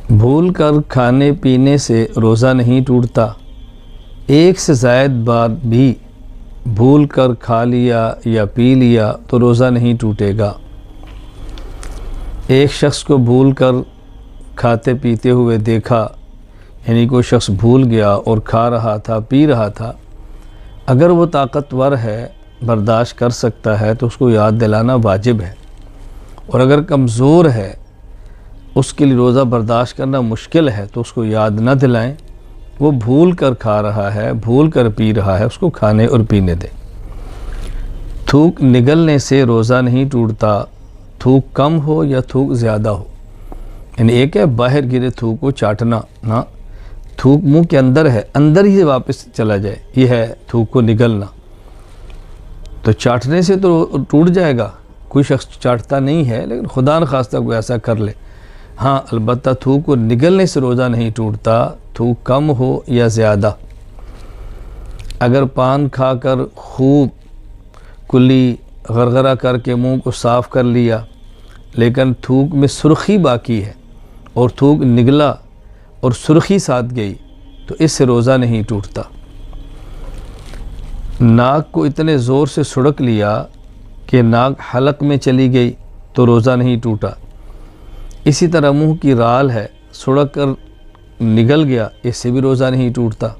भूल कर खाने पीने से रोज़ा नहीं टूटता। एक से ज़ायद बार भी भूल कर खा लिया या पी लिया तो रोज़ा नहीं टूटेगा। एक शख्स को भूल कर खाते पीते हुए देखा, यानी कोई शख्स भूल गया और खा रहा था, पी रहा था। अगर वो ताकतवर है, बर्दाश्त कर सकता है, तो उसको याद दिलाना वाजिब है। और अगर कमज़ोर है, उसके लिए रोज़ा बर्दाश्त करना मुश्किल है, तो उसको याद न दिलाएं। वो भूल कर खा रहा है, भूल कर पी रहा है, उसको खाने और पीने दें। थूक निगलने से रोज़ा नहीं टूटता, थूक कम हो या थूक ज़्यादा हो। यानी एक है बाहर गिरे थूक को चाटना ना, थूक मुंह के अंदर है, अंदर ही वापस चला जाए, ये है थूक को निगलना। तो चाटने से तो टूट जाएगा। कोई शख्स चाटता नहीं है, लेकिन खुदा न खास्ता कोई ऐसा कर ले। हाँ, अलबत्ता थूक को निगलने से रोज़ा नहीं टूटता, थूक कम हो या ज़्यादा। अगर पान खाकर खूब कुल्ली गरगरा करके मुंह को साफ़ कर लिया, लेकिन थूक में सुर्खी बाकी है और थूक निगला और सुर्खी साथ गई, तो इससे रोज़ा नहीं टूटता। नाक को इतने ज़ोर से सुड़क लिया कि नाक हलक में चली गई, तो रोज़ा नहीं टूटा। इसी तरह मुंह की राल है, सुड़क कर निगल गया, इससे भी रोज़ा नहीं टूटता।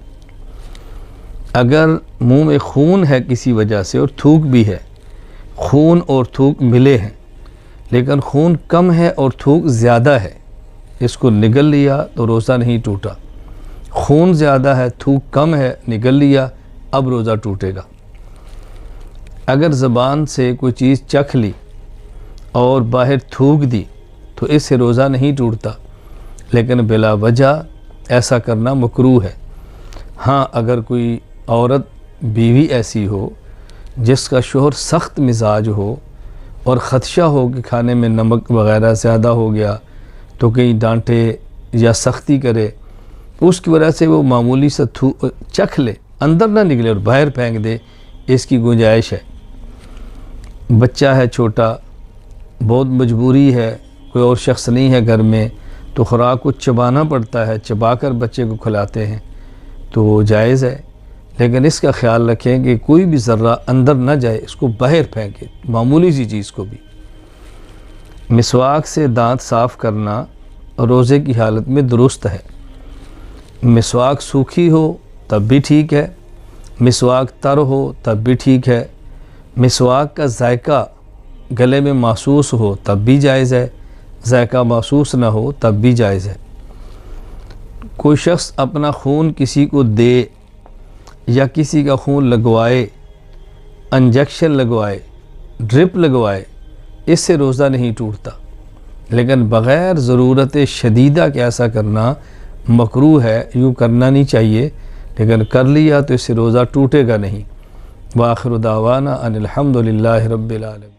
अगर मुंह में खून है किसी वजह से और थूक भी है, खून और थूक मिले हैं, लेकिन खून कम है और थूक ज़्यादा है, इसको निगल लिया तो रोज़ा नहीं टूटा। खून ज़्यादा है, थूक कम है, निगल लिया, अब रोज़ा टूटेगा। अगर ज़बान से कोई चीज़ चख ली और बाहर थूक दी, तो इससे रोज़ा नहीं टूटता, लेकिन बिला वजह ऐसा करना मकरूह है। हाँ, अगर कोई औरत बीवी ऐसी हो जिसका शोहर सख्त मिजाज हो और ख़दशा हो कि खाने में नमक वग़ैरह ज़्यादा हो गया, तो कहीं डांटे या सख्ती करे, उसकी वजह से वो मामूली सा चख ले, अंदर ना निकले और बाहर फेंक दे, इसकी गुंजाइश है। बच्चा है छोटा, बहुत मजबूरी है, कोई और शख्स नहीं है घर में, तो खुराक को चबाना पड़ता है, चबा कर बच्चे को खिलाते हैं, तो जायज़ है। लेकिन इसका ख्याल रखें कि कोई भी ज़र्रा अंदर ना जाए, इसको बाहर फेंके, मामूली सी चीज़ को भी। मिसवाक से दांत साफ़ करना रोज़े की हालत में दुरुस्त है। मिसवाक सूखी हो तब भी ठीक है, मिसवाक तर हो तब भी ठीक है, मिसवाक का जायका गले में महसूस हो तब भी जायज़ है, जायका महसूस ना हो तब भी जायज़ है। कोई शख्स अपना खून किसी को दे या किसी का खून लगवाए, इंजेक्शन लगवाए, ड्रिप लगवाए, इससे रोज़ा नहीं टूटता। लेकिन बग़ैर ज़रूरत शदीदा के ऐसा करना मकरूह है, यूँ करना नहीं चाहिए, लेकिन कर लिया तो इससे रोज़ा टूटेगा नहीं। व आखिर दावाना अनिल हम्दुलिल्लाहि रब्बिल आलमीन।